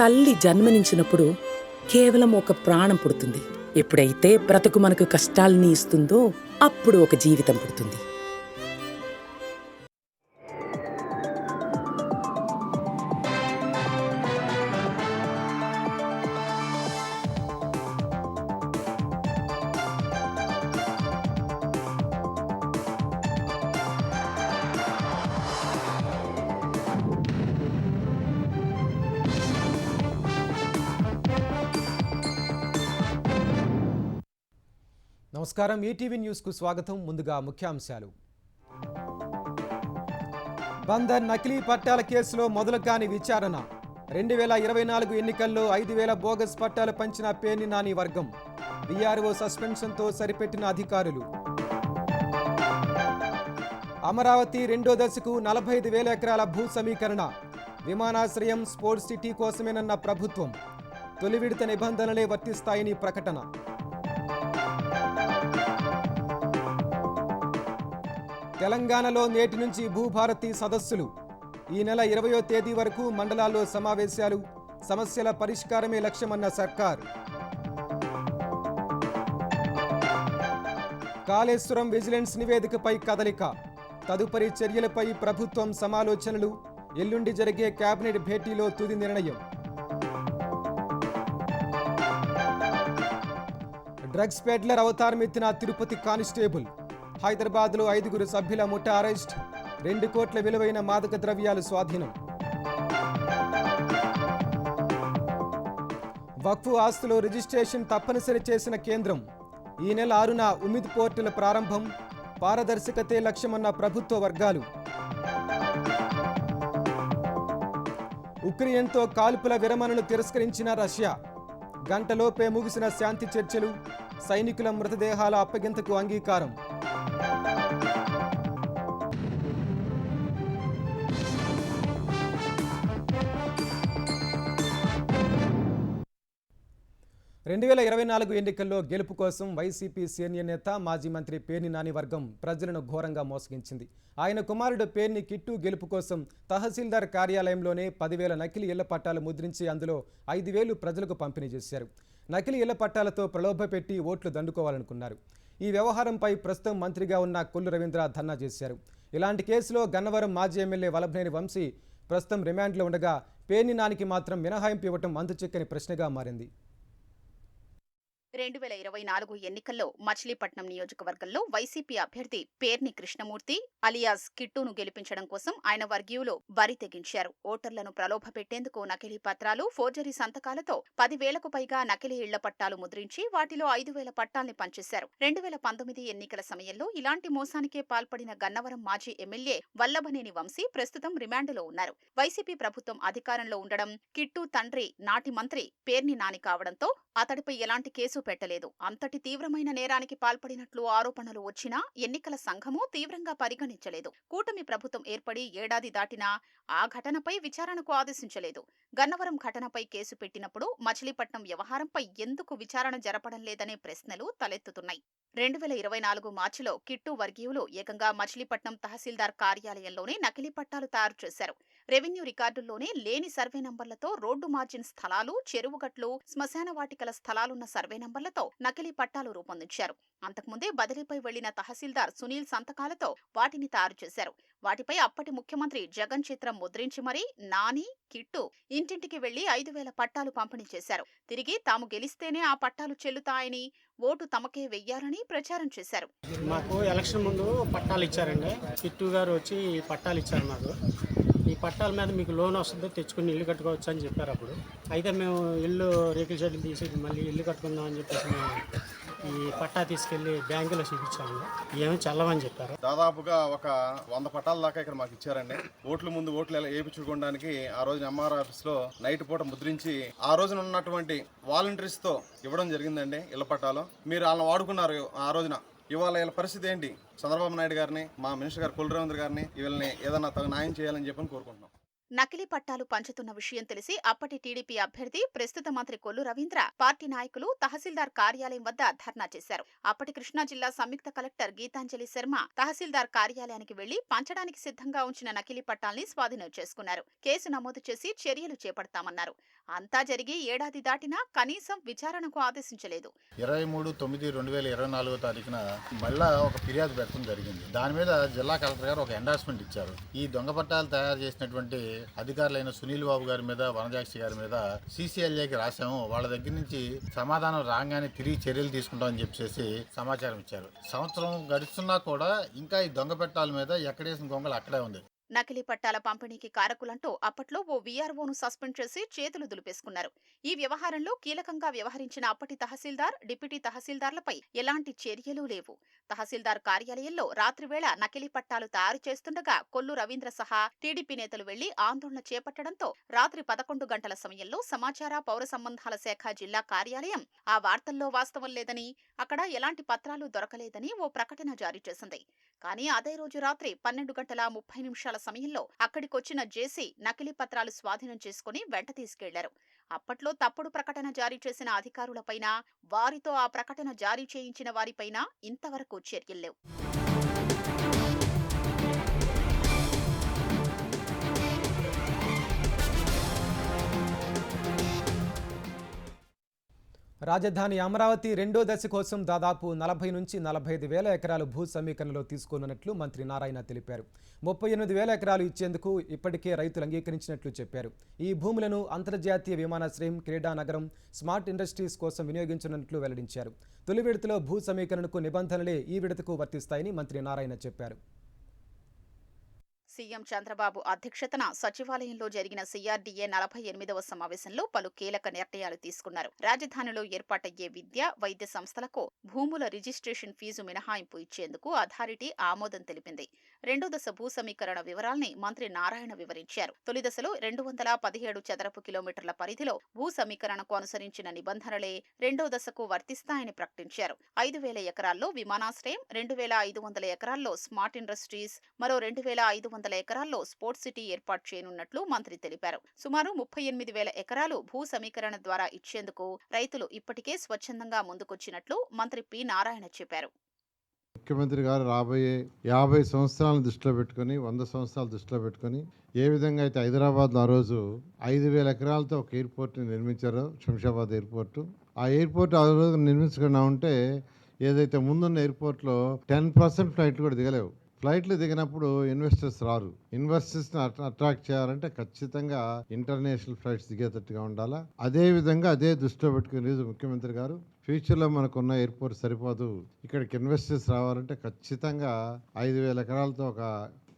తల్లి జన్మనించినప్పుడు కేవలం ఒక ప్రాణం పుడుతుంది. ఎప్పుడైతే బ్రతుకు మనకు కష్టాల్ని ఇస్తుందో అప్పుడు ఒక జీవితం పుడుతుంది. నమస్కారం, ఈటీవీ న్యూస్కు స్వాగతం. ముందుగా ముఖ్యాంశాలు. బందర్ నకిలీ పట్టాల కేసులో మొదలు కాని విచారణ. 2024 ఎన్నికల్లో 5,000 బోగస్ పట్టాలు పంచిన పేర్ని నాని వర్గం. బీఆర్ఓ సస్పెన్షన్తో సరిపెట్టిన అధికారులు. అమరావతి రెండో దశకు 45,000 ఎకరాల భూ సమీకరణ. విమానాశ్రయం స్పోర్ట్స్ సిటీ కోసమేనన్న ప్రభుత్వం. తొలి విడత నిబంధనలే వర్తిస్తాయని ప్రకటన. తెలంగాణలో నేటి నుంచి భూభారతి సదస్సులు. ఈ నెల 20వ తేదీ వరకు మండలాల్లో సమావేశాలు. సమస్యల పరిష్కారమే లక్ష్యమన్న సర్కార్. కాళేశ్వరం విజిలెన్స్ నివేదికపై కదలిక. తదుపరి చర్యలపై ప్రభుత్వం సమాలోచనలు. ఎల్లుండి జరిగే కేబినెట్ భేటీలో తుది నిర్ణయం. డ్రగ్స్ పెడ్లర్ అవతారమెత్తిన తిరుపతి కానిస్టేబుల్. హైదరాబాద్లో 5 సభ్యుల ముఠా అరెస్ట్. 2 కోట్ల విలువైన మాదక ద్రవ్యాలు స్వాధీనం. వక్ఫ్ ఆస్తులో రిజిస్ట్రేషన్ తప్పనిసరి చేసిన కేంద్రం. ఈ నెల 6న ఉమిద్ పోర్టుల ప్రారంభం. పారదర్శకతే లక్ష్యమన్న ప్రభుత్వ వర్గాలు. ఉక్రెయిన్తో కాల్పుల విరమణను తిరస్కరించిన రష్యా. గంటలోపే ముగిసిన శాంతి చర్చలు. సైనికుల మృతదేహాల అప్పగింతకు అంగీకారం. 2024 ఎన్నికల్లో గెలుపు కోసం వైసీపీ సీనియర్ నేత మాజీ మంత్రి పేర్ని నాని వర్గం ప్రజలను ఘోరంగా మోసగించింది. ఆయన కుమారుడు పేర్ని కిట్టు గెలుపు కోసం తహసీల్దార్ కార్యాలయంలోనే 10,000 నకిలీ ఇళ్ల పట్టాలు ముద్రించి అందులో 5,000 ప్రజలకు పంపిణీ చేశారు. నకిలీ ఇళ్ల పట్టాలతో ప్రలోభపెట్టి ఓట్లు దండుకోవాలనుకున్నారు. ఈ వ్యవహారంపై ప్రస్తుతం మంత్రిగా ఉన్న కొల్లు రవీంద్ర ధర్నా చేశారు. ఇలాంటి కేసులో గన్నవరం మాజీ ఎమ్మెల్యే వల్లభనేని వంశీ ప్రస్తుతం రిమాండ్లో ఉండగా పేర్ని నానికి మాత్రం మినహాయింపు ఇవ్వటం అంతుచిక్కని ప్రశ్నగా మారింది. 2024 ఎన్నికల్లో మచిలీపట్నం నియోజకవర్గంలో వైసీపీ అభ్యర్థి పేర్ని కృష్ణమూర్తి అలియాస్ కిట్టును గెలిపించడం కోసం ఆయన వర్గీయులు బరి తెగించారు. ఓటర్లను ప్రలోభపెట్టేందుకు నకిలీ పత్రాలు, ఫోర్జరీ సంతకాలతో 10,000కు పైగా నకిలీ ఇళ్ల పట్టాలు ముద్రించి వాటిలో 5,000 పట్టాల్ని పంచేశారు. 2019 ఎన్నికల సమయంలో ఇలాంటి మోసానికే పాల్పడిన గన్నవరం మాజీ ఎమ్మెల్యే వల్లభనేని వంశీ ప్రస్తుతం రిమాండ్లో ఉన్నారు. వైసీపీ ప్రభుత్వం అధికారంలో ఉండడం, కిట్టు తండ్రి నాటి మంత్రి పేర్ని నాని కావడంతో అతడిపై ఎలాంటి కేసు పెట్టలేదు. అంతటి తీవ్రమైన నేరానికి పాల్పడినట్లు ఆరోపణలు వచ్చినా ఎన్నికల సంఘము తీవ్రంగా పరిగణించలేదు. కూటమి ప్రభుత్వం ఏర్పడి ఏడాది దాటినా ఆ ఘటనపై విచారణకు ఆదేశించలేదు. గన్నవరం ఘటనపై కేసు పెట్టినప్పుడు మచిలీపట్నం వ్యవహారంపై ఎందుకు విచారణ జరపడం లేదనే ప్రశ్నలు తలెత్తుతున్నాయి. 2024 మార్చిలో కిట్టు వర్గీయులు ఏకంగా మచిలీపట్నం తహసీల్దార్ కార్యాలయంలోనే నకిలీ పట్టాలు తయారు చేశారు. రెవెన్యూ రికార్డుల్లోనే లేని సర్వే నంబర్లతో రోడ్డు మార్జిన్ స్థలాలు, చెరువుగట్లు, శ్మశాన వాటికల స్థలాలున్న సర్వే నంబర్లతో నకిలీ పట్టాలు రూపొందించారు. అంతకుముందే బదిలీపై వెళ్లిన తహసీల్దార్ సునీల్ సంతకాలతో వాటిని తయారు చేశారు. వాటిపై అప్పటి ముఖ్యమంత్రి జగన్ చిత్రం ముద్రించి మరీ నాని, కిట్టు ఇంటింటికి వెళ్లి 5,000 పట్టాలు పంపిణీ చేశారు. తిరిగి తాము గెలిస్తేనే ఆ పట్టాలు చెల్లుతాయని, ఓటు తమకే వెయ్యాలని ప్రచారం చేశారు. మాకు ఎలక్షన్ ముందు పట్టాలు ఇచ్చారండి. కిట్టు గారు వచ్చి పట్టాలు ఇచ్చారు మాకు. ఈ పట్టాల మీద మీకు లోన్ వస్తుందో తెచ్చుకుని ఇల్లు కట్టుకోవచ్చు అని చెప్పారు అప్పుడు. అయితే మేము ఇల్లు రేకుల షెడ్లు తీసి మళ్ళీ ఇల్లు కట్టుకుందాం అని చెప్పేసి మేము ఈ పట్టా తీసుకెళ్లి బ్యాంకులో చూపించాము. ఏమో చల్లవని చెప్పారు. దాదాపుగా ఒక 100 పట్టాల దాకా ఇక్కడ మాకు ఇచ్చారండి. ఓట్ల ముందు ఓట్లు వేయించుకోవడానికి ఆ రోజు ఎంఆర్ ఆఫీస్ లో నైట్ పూట ముద్రించి ఆ రోజున ఉన్నటువంటి వాలంటీర్స్ తో ఇవ్వడం జరిగిందండి ఇళ్ల పట్టాలు. మీరు వాళ్ళని వాడుకున్నారు ఆ రోజున. ఇవాళ వీళ్ళ పరిస్థితి ఏంటి? చంద్రబాబు నాయుడు గారిని, మా మినిస్టర్ గారు కొల్లు రవీంద్ర గారిని వీళ్ళని ఏదన్నా న్యాయం చేయాలని చెప్పని కోరుకుంటున్నాం. నకిలీ పట్టాలు పంచుతున్న విషయం తెలిసి అప్పటి టీడీపీ అభ్యర్థి ప్రస్తుత మంత్రి కొల్లు రవీంద్ర పార్టీ నాయకులు తహసీల్దార్ కార్యాలయం వద్ద ధర్నా చేశారు. అప్పటి కృష్ణా జిల్లా సంయుక్త కలెక్టర్ గీతాంజలి శర్మ తహసీల్దార్ కార్యాలయానికి వెళ్లి పంచడానికి సిద్ధంగా ఉంచిన నకిలీ పట్టాల్ని స్వాధీనం చేసుకున్నారు. కేసు నమోదు చేసి చర్యలు చేపడతామన్నారు. అంతా జరిగి ఏడాది దాటినా కనీసం విచారణకు ఆదేశించలేదు. 23/9/2024 మళ్ళా ఒక ఫిర్యాదు పెట్టడం జరిగింది. దాని మీద జిల్లా కలెక్టర్ గారు ఒక ఎండార్స్మెంట్ ఇచ్చారు. ఈ దొంగ పట్టాలు తయారు చేసినటువంటి అధికారులైన సునీల్ బాబు గారి మీద, వనజాక్షి గారి మీద CCLAకి రాశాము. వాళ్ళ దగ్గర నుంచి సమాధానం రాగానే తిరిగి చర్యలు తీసుకుంటామని చెప్పేసి సమాచారం ఇచ్చారు. సంవత్సరం గడుస్తున్నా కూడా ఇంకా ఈ దొంగ పట్టాల మీద ఎక్కడేసిన గొంగలు అక్కడే ఉంది. నకిలీ పట్టాల పంపిణీకి కారకులంటూ అప్పట్లో ఓ వీఆర్ఓను సస్పెండ్ చేసి చేతులు దులిపేసుకున్నారు. ఈ వ్యవహారంలో కీలకంగా వ్యవహరించిన అప్పటి తహసీల్దార్, డిప్యూటీ తహసీల్దార్లపై ఎలాంటి చర్యలు లేవు. తహసీల్దార్ కార్యాలయంలో రాత్రివేళ నకిలీ పట్టాలు తయారు చేస్తుండగా కొల్లు రవీంద్ర సహా టీడీపీ నేతలు వెళ్లి ఆందోళన చేపట్టడంతో రాత్రి 11 గంటల సమయంలో సమాచార పౌర సంబంధాల శాఖ జిల్లా కార్యాలయం ఆ వార్తల్లో వాస్తవం లేదని, అక్కడ ఎలాంటి పత్రాలు దొరకలేదని ఓ ప్రకటన జారీ చేసింది. కానీ అదే రోజు రాత్రి 12:30 సమయంలో అక్కడికొచ్చిన జేసీ నకిలీ పత్రాలు స్వాధీనం చేసుకుని వెంట తీసుకెళ్లారు. అప్పట్లో తప్పుడు ప్రకటన జారీ చేసిన అధికారులపైన, వారితో ఆ ప్రకటన జారీ చేయించిన వారిపైన ఇంతవరకు చర్యల్లేవు. రాజధాని అమరావతి రెండో దశ కోసం దాదాపు 40 నుంచి 45 వేల ఎకరాలు భూ సమీకరణలో తీసుకోనున్నట్లు మంత్రి నారాయణ తెలిపారు. 38 వేల ఎకరాలు ఇచ్చేందుకు ఇప్పటికే రైతులు అంగీకరించినట్లు చెప్పారు. ఈ భూములను అంతర్జాతీయ విమానాశ్రయం, క్రీడా నగరం, స్మార్ట్ ఇండస్ట్రీస్ కోసం వినియోగించనున్నట్లు వెల్లడించారు. తొలి విడతలో భూ సమీకరణకు నిబంధనలే ఈ విడతకు వర్తిస్తాయని మంత్రి నారాయణ చెప్పారు. సీఎం చంద్రబాబు అధ్యక్షతన సచివాలయంలో జరిగిన CRDA 48వ సమావేశంలో పలు కీలక నిర్ణయాలు తీసుకున్నారు. రాజధానిలో ఏర్పాటయ్యే విద్య, వైద్య సంస్థలకు భూముల రిజిస్ట్రేషన్ ఫీజు మినహాయింపు ఇచ్చేందుకు అథారిటీ ఆమోదం తెలిపింది. రెండో దశ భూ సమీకరణ వివరాల్ని మంత్రి నారాయణ వివరించారు. తొలి దశలో 217 చదరపు కిలోమీటర్ల పరిధిలో భూ సమీకరణకు అనుసరించిన నిబంధనలే రెండో దశకు వర్తిస్తాయని ప్రకటించారు. 5,000 ఎకరాల్లో విమానాశ్రయం, 2,500 ఎకరాల్లో స్మార్ట్ ఇండస్ట్రీస్, మరో 2,500 ఎకరాల్లో స్పోర్ట్స్ సిటీ ఏర్పాటు చేయనున్నట్లు మంత్రి తెలిపారు. సుమారు 38,000 ఎకరాలు భూ సమీకరణ ద్వారా ఇచ్చేందుకు రైతులు ఇప్పటికే స్వచ్ఛందంగా ముందుకొచ్చినట్లు మంత్రి పి. నారాయణ చెప్పారు. ముఖ్యమంత్రి గారు రాబోయే 50 సంవత్సరాలను దృష్టిలో పెట్టుకుని, 100 సంవత్సరాలు దృష్టిలో పెట్టుకుని ఏ విధంగా అయితే హైదరాబాద్లో ఆ రోజు 5,000 ఎకరాలతో ఒక ఎయిర్పోర్ట్ని నిర్మించారో, శంషాబాద్ ఎయిర్పోర్టు, ఆ ఎయిర్పోర్ట్ ఆ రోజు నిర్మించకుండా ఉంటే ఏదైతే ముందున్న ఎయిర్పోర్ట్లో 10% ఫ్లైట్లు కూడా దిగలేవు. ఫ్లైట్లు దిగినప్పుడు ఇన్వెస్టర్స్ రారు. ఇన్వెస్టర్స్ని అట్రాక్ట్ చేయాలంటే ఖచ్చితంగా ఇంటర్నేషనల్ ఫ్లైట్స్ దిగేటట్టుగా ఉండాలా. అదే విధంగా అదే దృష్టిలో పెట్టుకుని ముఖ్యమంత్రి గారు ఫ్యూచర్లో మనకున్న ఎయిర్పోర్ట్ సరిపోదు, ఇక్కడికి ఇన్వెస్టర్స్ రావాలంటే ఖచ్చితంగా 5,000 ఎకరాలతో ఒక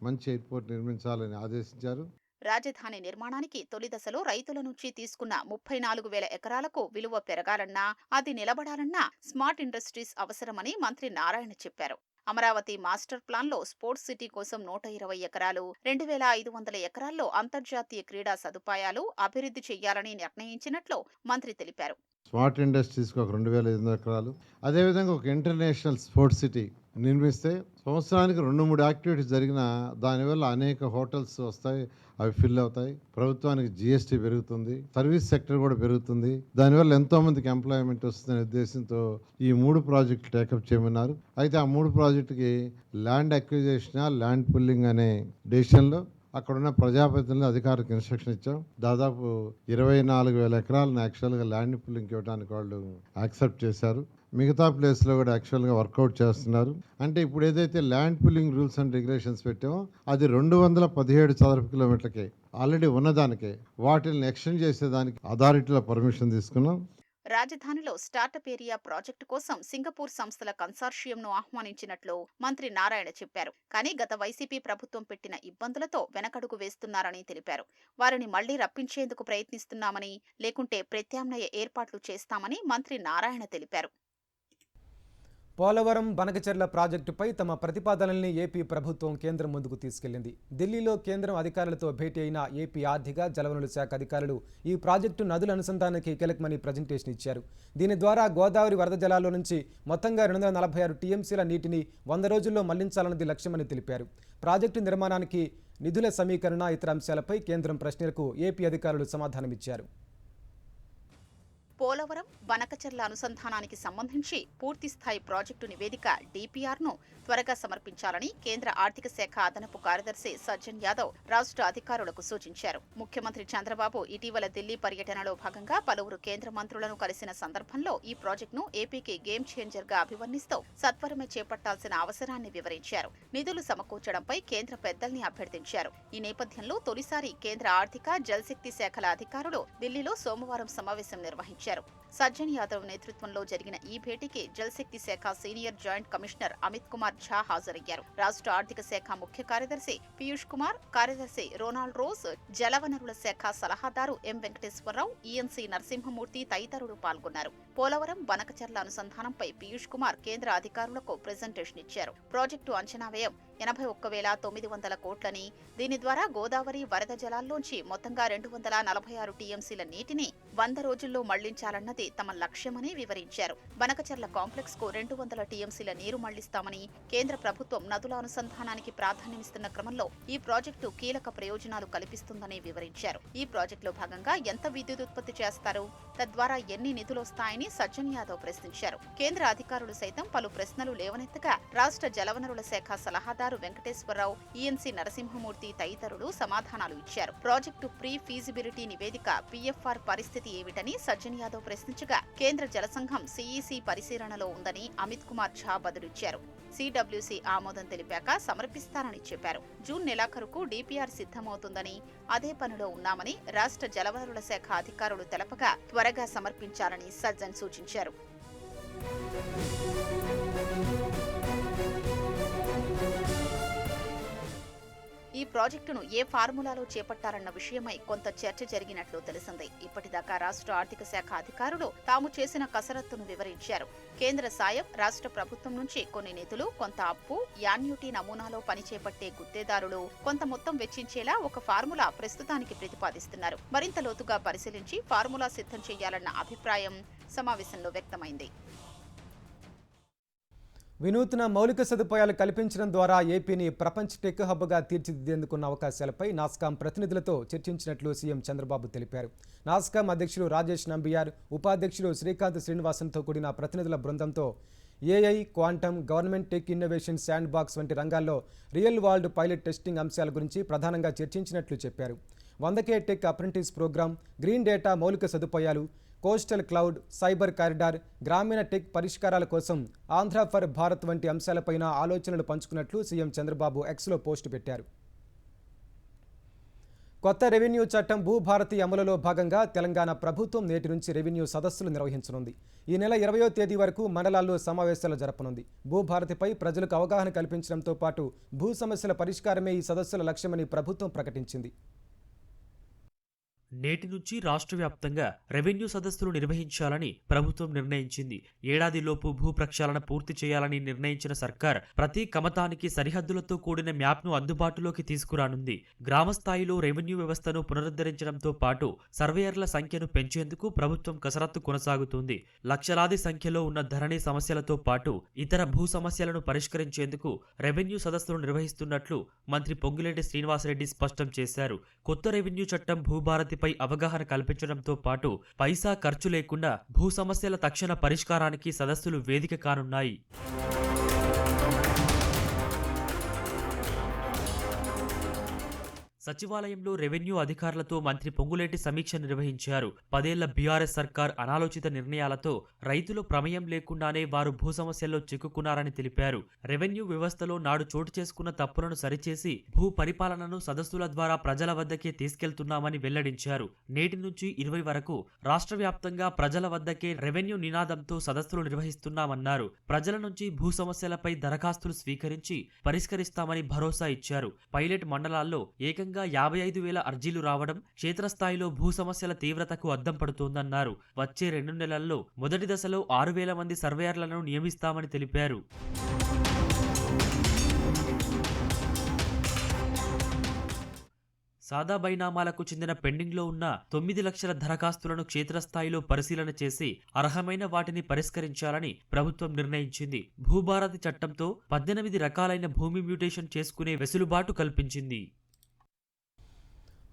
మంచి ఎయిర్పోర్ట్ నిర్మించాలని ఆదేశించారు. రాజధాని నిర్మాణానికి తొలి దశలో రైతుల నుంచి తీసుకున్న 34,000 ఎకరాలకు విలువ పెరగాలన్నా, అది నిలబడాలన్నా స్మార్ట్ ఇండస్ట్రీస్ అవసరమని మంత్రి నారాయణ చెప్పారు. అమరావతి మాస్టర్ ప్లాన్లో స్పోర్ట్స్ సిటీ కోసం 120 ఎకరాలు, 2,500 ఎకరాల్లో అంతర్జాతీయ క్రీడా సదుపాయాలు అభివృద్ధి చేయాలని నిర్ణయించినట్లు మంత్రి తెలిపారు. స్మార్ట్ ఇండస్ట్రీస్కి ఒక 2,500 ఎకరాలు, అదేవిధంగా ఒక ఇంటర్నేషనల్ స్పోర్ట్స్ సిటీ నిర్మిస్తే సంవత్సరానికి 2-3 యాక్టివిటీస్ జరిగిన దానివల్ల అనేక హోటల్స్ వస్తాయి, అవి ఫిల్ అవుతాయి. ప్రభుత్వానికి GST పెరుగుతుంది, సర్వీస్ సెక్టర్ కూడా పెరుగుతుంది. దానివల్ల ఎంతో మందికి ఎంప్లాయ్మెంట్ వస్తుందనే ఉద్దేశంతో ఈ 3 ప్రాజెక్టులు టేకప్ చేయమన్నారు. అయితే ఆ 3 ప్రాజెక్టుకి ల్యాండ్ అక్విజిషన్, ల్యాండ్ పుల్లింగ్ అనే డెసిషన్లో అక్కడున్న ప్రజాప్రతినిధులు అధికారులకు ఇన్స్ట్రక్షన్ ఇచ్చాం. దాదాపు 24,000 ఎకరాలను యాక్చువల్గా ల్యాండ్ పుల్లింగ్కి ఇవ్వడానికి వాళ్ళు యాక్సెప్ట్ చేశారు. మిగతా ప్లేస్లో కూడా యాక్చువల్గా వర్కౌట్ చేస్తున్నారు. అంటే ఇప్పుడు ఏదైతే land pulling rules and regulations పెట్టామో అది 217 చదరపు కిలోమీటర్లకే ఆల్రెడీ ఉన్నదానికే, వాటిని ఎక్స్టెండ్ చేసేదానికి అథారిటీలో పర్మిషన్ తీసుకున్నాం. రాజధానిలో స్టార్టప్ ఏరియా ప్రాజెక్టు కోసం సింగపూర్ సంస్థల కన్సార్షియంను ఆహ్వానించినట్లు మంత్రి నారాయణ చెప్పారు. కానీ గత వైసీపీ ప్రభుత్వం పెట్టిన ఇబ్బందులతో వెనకడుగు వేస్తున్నారని తెలిపారు. వారిని మళ్లీ రప్పించేందుకు ప్రయత్నిస్తున్నామని, లేకుంటే ప్రత్యామ్నాయ ఏర్పాట్లు చేస్తామని మంత్రి నారాయణ తెలిపారు. పోలవరం బనకచెర్ల ప్రాజెక్టుపై తమ ప్రతిపాదనల్ని ఏపీ ప్రభుత్వం కేంద్రం ముందుకు తీసుకెళ్లింది. ఢిల్లీలో కేంద్రం అధికారులతో భేటీ అయిన ఏపీ ఆర్థిక జలవనరుల శాఖ అధికారులు ఈ ప్రాజెక్టు నదుల అనుసంధానానికి కీలకమని ప్రజెంటేషన్ ఇచ్చారు. దీని ద్వారా గోదావరి వరద జలాల్లో నుంచి మొత్తంగా 246 టీఎంసీల నీటిని 100 రోజుల్లో మళ్లించాలన్నది లక్ష్యమని తెలిపారు. ప్రాజెక్టు నిర్మాణానికి నిధుల సమీకరణ ఇతర అంశాలపై కేంద్రం ప్రశ్నలకు ఏపీ అధికారులు సమాధానమిచ్చారు. పోలవరం బనకచెర్ల అనుసంధానానికి సంబంధించి పూర్తిస్థాయి ప్రాజెక్టు నివేదిక డీపీఆర్ను త్వరగా సమర్పించాలని కేంద్ర ఆర్థిక శాఖ అదనపు కార్యదర్శి సజ్జన్ యాదవ్ రాష్ట్ర అధికారులకు సూచించారు. ముఖ్యమంత్రి చంద్రబాబు ఇటీవల ఢిల్లీ పర్యటనలో భాగంగా పలువురు కేంద్ర మంత్రులను కలిసిన సందర్భంలో ఈ ప్రాజెక్టును ఏపీకి గేమ్ చేంజర్ గా అభివర్ణిస్తూ సత్వరమే చేపట్టాల్సిన అవసరాన్ని వివరించారు. నిధులు సమకూర్చడంపై కేంద్ర పెద్దల్ని అభ్యర్థించారు. ఈ నేపథ్యంలో తొలిసారి కేంద్ర ఆర్థిక జలశక్తి శాఖల అధికారులు ఢిల్లీలో సోమవారం సమావేశం నిర్వహించారు. సజ్జన్ యాదవ్ నేతృత్వంలో జరిగిన ఈ భేటీకి జలశక్తి శాఖ senior joint commissioner Amit Kumar Jha హాజరయ్యారు. రాష్ట్ర ఆర్థిక శాఖ ముఖ్య కార్యదర్శి పీయూష్ కుమార్, కార్యదర్శి రోనాల్డ్ రోజ్, జలవనరుల శాఖ సలహాదారు ఎం వెంకటేశ్వరరావు, ఈఎన్సీ నరసింహమూర్తి తదితరులు పాల్గొన్నారు. పోలవరం బనకచెర్ల అనుసంధానంపై పీయూష్ కుమార్ కేంద్ర అధికారులకు ప్రెజెంటేషన్ ఇచ్చారు. ప్రాజెక్టు అంచనా వ్యయం 81,900 కోట్లని, దీని ద్వారా గోదావరి వరద జలాల్లోంచి మొత్తంగా 246 టీఎంసీల నీటిని 100 రోజుల్లో మళ్లించాలన్నది తమ లక్ష్యమని వివరించారు. బనకచెర్ల కాంప్లెక్స్ కు 200 టీఎంసీల నీరు మళ్లిస్తామని, కేంద్ర ప్రభుత్వం నదుల అనుసంధానానికి ప్రాధాన్యమిస్తున్న క్రమంలో ఈ ప్రాజెక్టు కీలక ప్రయోజనాలు కల్పిస్తుందని వివరించారు. ఈ ప్రాజెక్టులో భాగంగా ఎంత విద్యుత్ ఉత్పత్తి చేస్తారు, తద్వారా ఎన్ని నిధులొస్తాయని సజ్జన్ యాదవ్ ప్రశ్నించారు. కేంద్ర అధికారులు సైతం పలు ప్రశ్నలు లేవనెత్తగా రాష్ట్ర జలవనరుల శాఖ సలహాదారు వెంకటేశ్వరరావు, ఈఎన్సీ నరసింహమూర్తి తదితరులు సమాధానాలు ఇచ్చారు. ప్రాజెక్టు ప్రీ ఫీజిబిలిటీ నివేదిక పీఎఫ్ఆర్ పరిస్థితి ఏమిటని సజ్జన్ యాదవ్ ప్రశ్నించగా కేంద్ర జలసంఘం సిఈసి పరిశీలనలో ఉందని అమిత్ కుమార్ ఝా బదులిచ్చారు. సిడబ్ల్యూసీ ఆమోదం తెలిపాక సమర్పిస్తానని చెప్పారు. జూన్ నెలాఖరుకు డీపీఆర్ సిద్ధమవుతుందని, అదే పనిలో ఉన్నామని రాష్ట్ర జలవనరుల శాఖ అధికారులు తెలపగా త్వరగా సమర్పించాలని సజ్జన్ సూచించారు. ఈ ప్రాజెక్టును ఏ ఫార్ములాలో చేపట్టారన్న విషయమై కొంత చర్చ జరిగినట్లు తెలిసింది. ఇప్పటిదాకా రాష్ట్ర ఆర్థిక శాఖ అధికారులు తాము చేసిన కసరత్తును వివరించారు. కేంద్ర సాయం, రాష్ట్ర ప్రభుత్వం నుంచి కొన్ని నిధులు, కొంత అప్పు, యాన్యుటీ నమూనాలో పని చేపట్టే గుత్తేదారులు కొంత మొత్తం వెచ్చించేలా ఒక ఫార్ములా ప్రస్తుతానికి ప్రతిపాదిస్తున్నారు. మరింత లోతుగా పరిశీలించి ఫార్ములా సిద్ధం చేయాలన్న అభిప్రాయం సమావేశంలో వ్యక్తమైంది. వినూత్న మౌలిక సదుపాయాలు కల్పించడం ద్వారా ఏపీని ప్రపంచ టెక్ హబ్గా తీర్చిదిద్దేందుకున్న అవకాశాలపై నాస్కాం ప్రతినిధులతో చర్చించినట్లు సీఎం చంద్రబాబు తెలిపారు. నాస్కాం అధ్యక్షులు రాజేష్ నంబియార్, ఉపాధ్యక్షులు శ్రీకాంత్ శ్రీనివాసన్తో కూడిన ప్రతినిధుల బృందంతో AI, quantum, government tech innovation sand box వంటి రంగాల్లో రియల్ వరల్డ్ పైలట్ టెస్టింగ్ అంశాల గురించి ప్రధానంగా చర్చించినట్లు చెప్పారు. 100K tech apprentice program, green data మౌలిక సదుపాయాలు, కోస్టల్ క్లౌడ్, సైబర్ కారిడార్, గ్రామీణ టెక్ పరిష్కారాల కోసం ఆంధ్ర ఫర్ భారత్ వంటి అంశాలపైన ఆలోచనలు పంచుకున్నట్లు సీఎం చంద్రబాబు ఎక్స్లో పోస్టు పెట్టారు. కొత్త రెవెన్యూ చట్టం భూభారతి అమలులో భాగంగా తెలంగాణ ప్రభుత్వం నేటి నుంచి రెవెన్యూ సదస్సులు నిర్వహించనుంది. ఈ నెల 20వ తేదీ వరకు మండలాల్లో సమావేశాలు జరపనుంది. భూభారతిపై ప్రజలకు అవగాహన కల్పించడంతో పాటు భూ సమస్యల పరిష్కారమే ఈ సదస్సుల లక్ష్యమని ప్రభుత్వం ప్రకటించింది. నేటి నుంచి రాష్ట్ర వ్యాప్తంగా రెవెన్యూ సదస్సులు నిర్వహించాలని ప్రభుత్వం నిర్ణయించింది. ఏడాదిలోపు భూ ప్రక్షాళన పూర్తి చేయాలని నిర్ణయించిన సర్కార్ ప్రతి కమతానికి సరిహద్దులతో కూడిన మ్యాప్ను అందుబాటులోకి తీసుకురానుంది. గ్రామస్థాయిలో రెవెన్యూ వ్యవస్థను పునరుద్ధరించడంతో పాటు సర్వేయర్ల సంఖ్యను పెంచేందుకు ప్రభుత్వం కసరత్తు కొనసాగుతుంది. లక్షలాది సంఖ్యలో ఉన్న ధరణి సమస్యలతో పాటు ఇతర భూ సమస్యలను పరిష్కరించేందుకు రెవెన్యూ సదస్సులు నిర్వహిస్తున్నట్లు మంత్రి పొంగులేటి శ్రీనివాసరెడ్డి స్పష్టం చేశారు. కొత్త రెవెన్యూ చట్టం భూభారతి పై అవగాహన కల్పించడంతో పాటు పైసా ఖర్చు లేకుండా భూ సమస్యల తక్షణ పరిష్కారానికి సదస్సులు వేదిక కానున్నాయి. సచివాలయంలో రెవెన్యూ అధికారులతో మంత్రి పొంగులేటి సమీక్ష నిర్వహించారు. 10 ఏళ్ల బీఆర్ఎస్ సర్కార్ అనాలోచిత నిర్ణయాలతో రైతులు ప్రమేయం లేకుండానే వారు భూ సమస్యల్లో చిక్కుకున్నారని తెలిపారు. రెవెన్యూ వ్యవస్థలో నాడు చోటు చేసుకున్న తప్పులను సరిచేసి భూ పరిపాలనను సదస్సుల ద్వారా ప్రజల వద్దకే తీసుకెళ్తున్నామని వెల్లడించారు. నేటి నుంచి 20 వరకు రాష్ట్ర వ్యాప్తంగా ప్రజల వద్దకే రెవెన్యూ నినాదంతో సదస్సులు నిర్వహిస్తున్నామన్నారు. ప్రజల నుంచి భూ సమస్యలపై దరఖాస్తులు స్వీకరించి పరిష్కరిస్తామని భరోసా ఇచ్చారు. పైలట్ మండలాల్లో ఏకంగా ఏకంగా 55,000 అర్జీలు రావడం క్షేత్రస్థాయిలో భూ సమస్యల తీవ్రతకు అద్దం పడుతోందన్నారు. వచ్చే 2 నెలల్లో మొదటి దశలో 6,000 మంది సర్వేయర్లను నియమిస్తామని తెలిపారు. సాదా బైనామాలకు చెందిన పెండింగ్లో ఉన్న 9 లక్షల దరఖాస్తులను క్షేత్రస్థాయిలో పరిశీలన చేసి అర్హమైన వాటిని పరిష్కరించాలని ప్రభుత్వం నిర్ణయించింది. భూభారతి చట్టంతో 18 రకాలైన భూమి మ్యూటేషన్ చేసుకునే వెసులుబాటు కల్పించింది.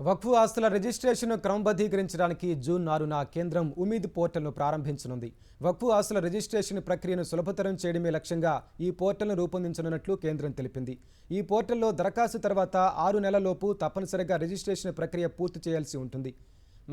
వక్ఫ్ ఆస్తుల రిజిస్ట్రేషన్ను క్రమబద్ధీకరించడానికి జూన్ 6న కేంద్రం ఉమీద్ పోర్టల్ను ప్రారంభించనుంది. వక్ఫ్ ఆస్తుల రిజిస్ట్రేషన్ ప్రక్రియను సులభతరం చేయడమే లక్ష్యంగా ఈ పోర్టల్ను రూపొందించనున్నట్లు కేంద్రం తెలిపింది. ఈ పోర్టల్లో దరఖాస్తు తర్వాత 6 నెలల్లోపు తప్పనిసరిగా రిజిస్ట్రేషన్ ప్రక్రియ పూర్తి చేయాల్సి ఉంటుంది.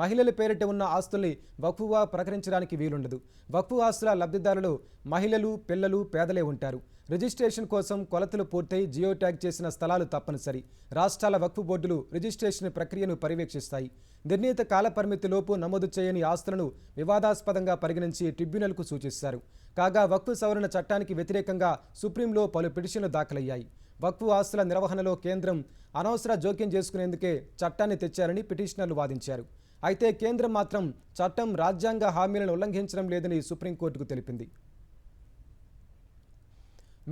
మహిళల పేరిట ఉన్న ఆస్తుల్ని వక్ఫ్గా ప్రకటించడానికి వీలుండదు. వక్ఫ్ ఆస్తుల లబ్ధిదారులు మహిళలు, పిల్లలు, పేదలే ఉంటారు. రిజిస్ట్రేషన్ కోసం కొలతలు పూర్తయి జియో ట్యాగ్ చేసిన స్థలాలు తప్పనిసరి. రాష్ట్రాల వక్ఫ్ బోర్డులు రిజిస్ట్రేషన్ ప్రక్రియను పర్యవేక్షిస్తాయి. నిర్ణీత కాల పరిమితిలోపు నమోదు చేయని ఆస్తులను వివాదాస్పదంగా పరిగణించి ట్రిబ్యునల్కు సూచిస్తారు. కాగా వక్ఫ్ సవరణ చట్టానికి వ్యతిరేకంగా సుప్రీంలో పలు పిటిషన్లు దాఖలయ్యాయి. వక్ఫ్ ఆస్తుల నిర్వహణలో కేంద్రం అనవసర జోక్యం చేసుకునేందుకే చట్టాన్ని తెచ్చారని పిటిషనర్లు వాదించారు. అయితే కేంద్రం మాత్రం చట్టం రాజ్యాంగ హామీలను ఉల్లంఘించడం లేదని సుప్రీంకోర్టుకు తెలిపింది.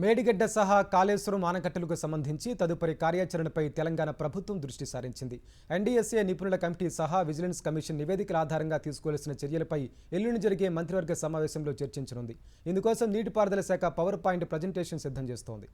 మేడిగడ్డ సహా కాళేశ్వరం ఆనకట్టలకు సంబంధించి తదుపరి కార్యాచరణపై తెలంగాణ ప్రభుత్వం దృష్టి సారించింది. ఎన్డీఎస్ఏ నిపుణుల కమిటీ సహా విజిలెన్స్ కమిషన్ నివేదికల ఆధారంగా తీసుకోవాల్సిన చర్యలపై ఎల్లుండి జరిగే మంత్రివర్గ సమావేశంలో చర్చించనుంది. ఇందుకోసం నీటిపారుదల శాఖ పవర్ పాయింట్ ప్రజెంటేషన్ సిద్ధం చేస్తోంది.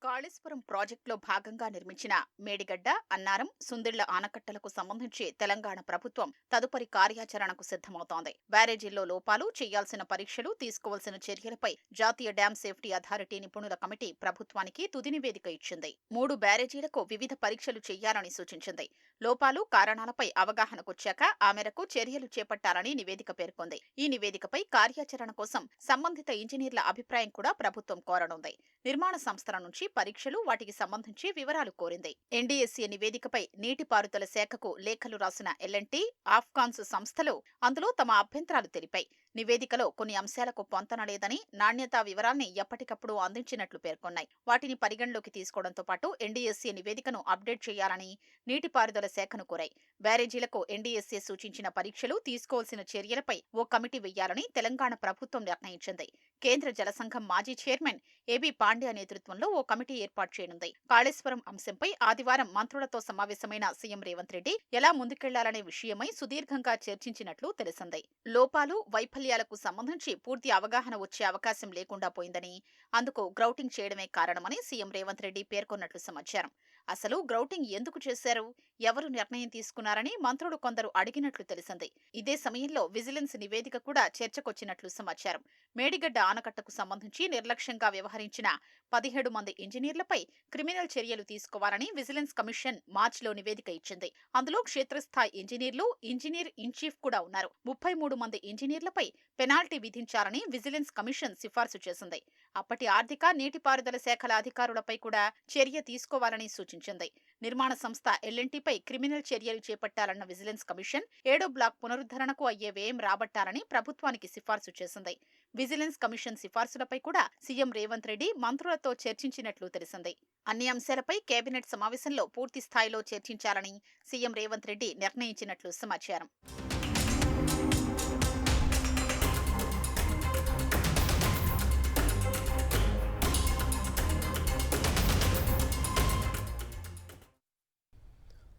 కాళేశ్వరం ప్రాజెక్టులో భాగంగా నిర్మించిన మేడిగడ్డ, అన్నారం, సుందిళ్ల ఆనకట్టలకు సంబంధించి తెలంగాణ ప్రభుత్వం తదుపరి కార్యాచరణకు సిద్ధమవుతోంది. బ్యారేజీల్లో లోపాలు, చేయాల్సిన పరీక్షలు, తీసుకోవాల్సిన చర్యలపై జాతీయ డ్యాం సేఫ్టీ అథారిటీ నిపుణుల కమిటీ ప్రభుత్వానికి తుది నివేదిక ఇచ్చింది. 3 బ్యారేజీలకు వివిధ పరీక్షలు చేయాలని సూచించింది. లోపాలు, కారణాలపై అవగాహనకొచ్చాక ఆ మేరకు చర్యలు చేపట్టాలని నివేదిక పేర్కొంది. ఈ నివేదికపై కార్యాచరణ కోసం సంబంధిత ఇంజనీర్ల అభిప్రాయం కూడా ప్రభుత్వం కోరనుంది. నిర్మాణ సంస్థల నుంచి పరీక్షలు, వాటికి సంబంధించి వివరాలు కోరింది. ఎన్డీఎస్ఏ నివేదికపై నీటిపారుదల శాఖకు లేఖలు రాసిన ఎల్ఎన్టీ, ఆఫ్కాన్స్ సంస్థలు అందులో తమ అభ్యంతరాలు తెలిపాయి. నివేదికలో కొన్ని అంశాలకు పొంతన లేదని, నాణ్యతా వివరాల్ని ఎప్పటికప్పుడు అందించినట్లు పేర్కొన్నాయి. వాటిని పరిగణలోకి తీసుకోవడంతో పాటు ఎన్డీఎస్ఏ నివేదికను అప్డేట్ చేయాలని నీటిపారుదల శాఖను కోరాయి. బ్యారేజీలకు ఎన్డీఎస్ఏ సూచించిన పరీక్షలు, తీసుకోవాల్సిన చర్యలపై ఓ కమిటీ వేయాలని తెలంగాణ ప్రభుత్వం నిర్ణయించింది. కేంద్ర జలసంఘం మాజీ చైర్మన్ ఏబీ పాండ్యా నేతృత్వంలో ఓ కమిటీ ఏర్పాటు చేయనుంది. కాళేశ్వరం అంశంపై ఆదివారం మంత్రులతో సమావేశమైన సీఎం రేవంత్ రెడ్డి ఎలా ముందుకెళ్లాలనే విషయమై సుదీర్ఘంగా చర్చించినట్లు తెలిసింది. లోపాలు, వైఫల్యాలకు సంబంధించి పూర్తి అవగాహన వచ్చే అవకాశం లేకుండా పోయిందని, అందుకు గ్రౌటింగ్ చేయడమే కారణమని సీఎం రేవంత్ రెడ్డి పేర్కొన్నట్లు సమాచారం. అసలు గ్రౌటింగ్ ఎందుకు చేశారు, ఎవరు నిర్ణయం తీసుకున్నారని మంత్రులు కొందరు అడిగినట్లు తెలిసింది. ఇదే సమయంలో విజిలెన్స్ నివేదిక కూడా చర్చకొచ్చినట్లు సమాచారం. మేడిగడ్డ ఆనకట్టకు సంబంధించి నిర్లక్ష్యంగా వ్యవహరించిన 17 మంది ఇంజనీర్లపై క్రిమినల్ చర్యలు తీసుకోవాలని విజిలెన్స్ కమిషన్ మార్చిలో నివేదిక ఇచ్చింది. అందులో క్షేత్రస్థాయి ఇంజనీర్లు, ఇంజనీర్ ఇన్ చీఫ్ కూడా ఉన్నారు. 33 మంది ఇంజనీర్లపై పెనాల్టీ విధించాలని విజిలెన్స్ కమిషన్ సిఫార్సు చేసింది. అప్పటి ఆర్థిక, నీటిపారుదల శాఖల అధికారులపై కూడా చర్య తీసుకోవాలని సూచించింది. నిర్మాణ సంస్థ ఎల్ఎన్టీపై క్రిమినల్ చర్యలు చేపట్టాలన్న విజిలెన్స్ కమిషన్ 7వ బ్లాక్ పునరుద్ధరణకు అయ్యే వ్యయం రాబట్టాలని ప్రభుత్వానికి సిఫార్సు చేసింది. విజిలెన్స్ కమిషన్ సిఫార్సులపై కూడా సీఎం రేవంత్ రెడ్డి మంత్రులతో చర్చించినట్లు తెలిసింది. అన్ని అంశాలపై కేబినెట్ సమావేశంలో పూర్తి స్థాయిలో చర్చించాలని సీఎం రేవంత్ రెడ్డి నిర్ణయించినట్లు సమాచారం.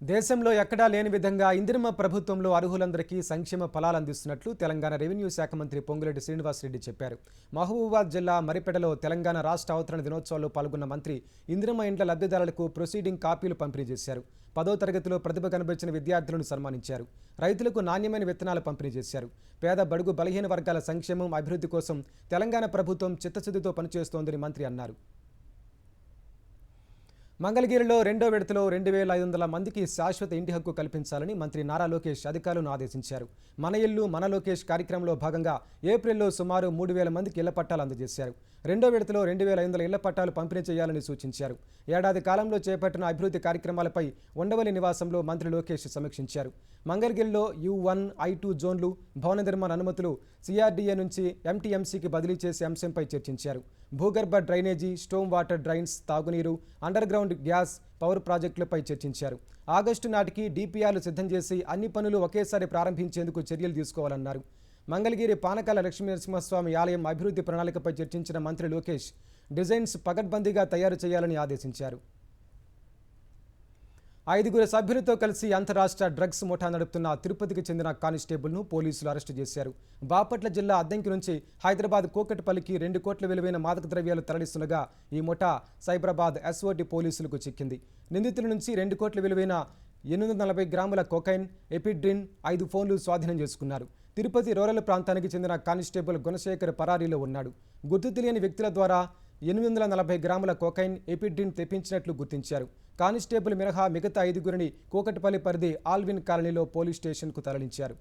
దేశంలో ఎక్కడా లేని విధంగా ఇందిరమ్మ ప్రభుత్వంలో అర్హులందరికీ సంక్షేమ ఫలాలు అందిస్తున్నట్లు తెలంగాణ రెవెన్యూ శాఖ మంత్రి పొంగులేటి శ్రీనివాసరెడ్డి చెప్పారు. మహబూబాబాద్ జిల్లా మరిపెడలో తెలంగాణ రాష్ట్ర అవతరణ దినోత్సవాల్లో పాల్గొన్న మంత్రి ఇందిరమ్మ ఇండ్ల లబ్ధిదారులకు ప్రొసీడింగ్ కాపీలు పంపిణీ చేశారు. 10వ తరగతిలో ప్రతిభ కనబరిచిన విద్యార్థులను సన్మానించారు. రైతులకు నాణ్యమైన విత్తనాలు పంపిణీ చేశారు. పేద, బడుగు, బలహీన వర్గాల సంక్షేమం, అభివృద్ధి కోసం తెలంగాణ ప్రభుత్వం చిత్తశుద్ధితో పనిచేస్తోందని మంత్రి అన్నారు. మంగళగిరిలో 2వ విడతలో 2,500 మందికి శాశ్వత ఇంటి హక్కు కల్పించాలని మంత్రి నారా లోకేష్ అధికారులను ఆదేశించారు. మన ఇల్లు మన లోకేష్ కార్యక్రమంలో భాగంగా ఏప్రిల్లో సుమారు 3,000 మందికి ఇళ్ల పట్టాలు అందజేశారు. 2వ విడతలో 2,500 ఇళ్ల పట్టాలు పంపిణీ చేయాలని సూచించారు. ఏడాది కాలంలో చేపట్టిన అభివృద్ధి కార్యక్రమాలపై ఉండవల్లి నివాసంలో మంత్రి లోకేష్ సమీక్షించారు. మంగళగిరిలో U1, I2 జోన్లు, భవన నిర్మాణ అనుమతులు CRDA నుంచి MTMCకి బదిలీ చేసే అంశంపై చర్చించారు. భూగర్భ డ్రైనేజీ, స్టోమ్ వాటర్ డ్రైన్స్, తాగునీరు, అండర్ గ్రౌండ్ గ్యాస్, పవర్ ప్రాజెక్టులపై చర్చించారు. ఆగస్టు నాటికి డిపిఆర్లు సిద్ధం చేసి అన్ని పనులు ఒకేసారి ప్రారంభించేందుకు చర్యలు తీసుకోవాలన్నారు. మంగళగిరి పానకాల లక్ష్మీనరసింహస్వామి ఆలయం అభివృద్ధి ప్రణాళికపై చర్చించిన మంత్రి లోకేష్ డిజైన్స్ పకడ్బందీగా తయారు చేయాలని ఆదేశించారు. 5 సభ్యులతో కలిసి అంతరాష్ట్ర డ్రగ్స్ ముఠా నడుపుతున్న తిరుపతికి చెందిన కానిస్టేబుల్ను పోలీసులు అరెస్టు చేశారు. బాపట్ల జిల్లా అద్దంకి నుంచి హైదరాబాద్ కూకట్పల్లికి 2 కోట్ల విలువైన మాదక ద్రవ్యాలు తరలిస్తుండగా ఈ ముఠా సైబరాబాద్ ఎస్ఓటి పోలీసులకు చిక్కింది. నిందితుల నుంచి 2 కోట్ల విలువైన 840 గ్రాముల కొకైన్, ఎపిడ్రిన్, 5 ఫోన్లు స్వాధీనం చేసుకున్నారు. తిరుపతి రూరల్ ప్రాంతానికి చెందిన కానిస్టేబుల్ గుణశేఖర్ పరారీలో ఉన్నాడు. గుర్తు తెలియని వ్యక్తుల ద్వారా 840 గ్రాముల కొకైన్, ఎపిడ్రిన్ తెప్పించినట్లు గుర్తించారు. కానిస్టేబుల్ మినహా మిగతా 5గురిని కూకట్పల్లి పరిధి ఆల్విన్ కాలనీలో పోలీస్ స్టేషన్కు తరలించారు.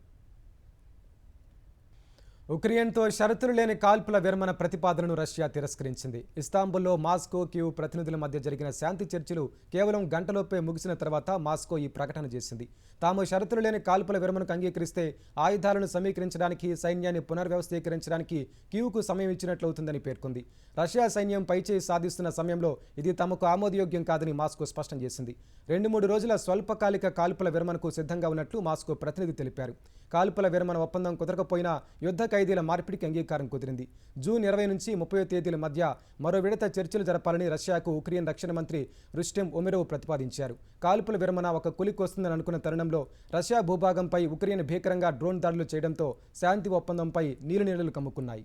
ఉక్రెయిన్తో షరతులు లేని కాల్పుల విరమణ ప్రతిపాదనను రష్యా తిరస్కరించింది. ఇస్తాంబుల్లో మాస్కో, కీవ్ ప్రతినిధుల మధ్య జరిగిన శాంతి చర్చలు కేవలం గంటలోపే ముగిసిన తర్వాత మాస్కో ఈ ప్రకటన చేసింది. తాము షరతులు లేని కాల్పుల విరమణకు అంగీకరిస్తే ఆయుధాలను సమీకరించడానికి, సైన్యాన్ని పునర్వ్యవస్థీకరించడానికి కీవ్కు సమయం ఇచ్చినట్లవుతుందని పేర్కొంది. రష్యా సైన్యం పైచేయి సాధిస్తున్న సమయంలో ఇది తమకు ఆమోదయోగ్యం కాదని మాస్కో స్పష్టం చేసింది. 2-3 రోజుల స్వల్పకాలిక కాల్పుల విరమణకు సిద్ధంగా ఉన్నట్లు మాస్కో ప్రతినిధి తెలిపారు. కాల్పుల విరమణ ఒప్పందం కుదరకపోయినా యుద్ధ ఖైదీల మార్పిడికి అంగీకారం కుదిరింది. జూన్ 20 నుంచి 30 తేదీల మధ్య మరో విడత చర్చలు జరపాలని రష్యాకు ఉక్రెయిన్ రక్షణ మంత్రి రుస్టెం ఉమెరోవ్ ప్రతిపాదించారు. కాల్పుల విరమణ ఒక కొలికొస్తుందని అనుకున్న తరుణంలో రష్యా భూభాగంపై ఉక్రెయిన్ భీకరంగా డ్రోన్ దాడులు చేయడంతో శాంతి ఒప్పందంపై నీలినీడలు కమ్ముకున్నాయి.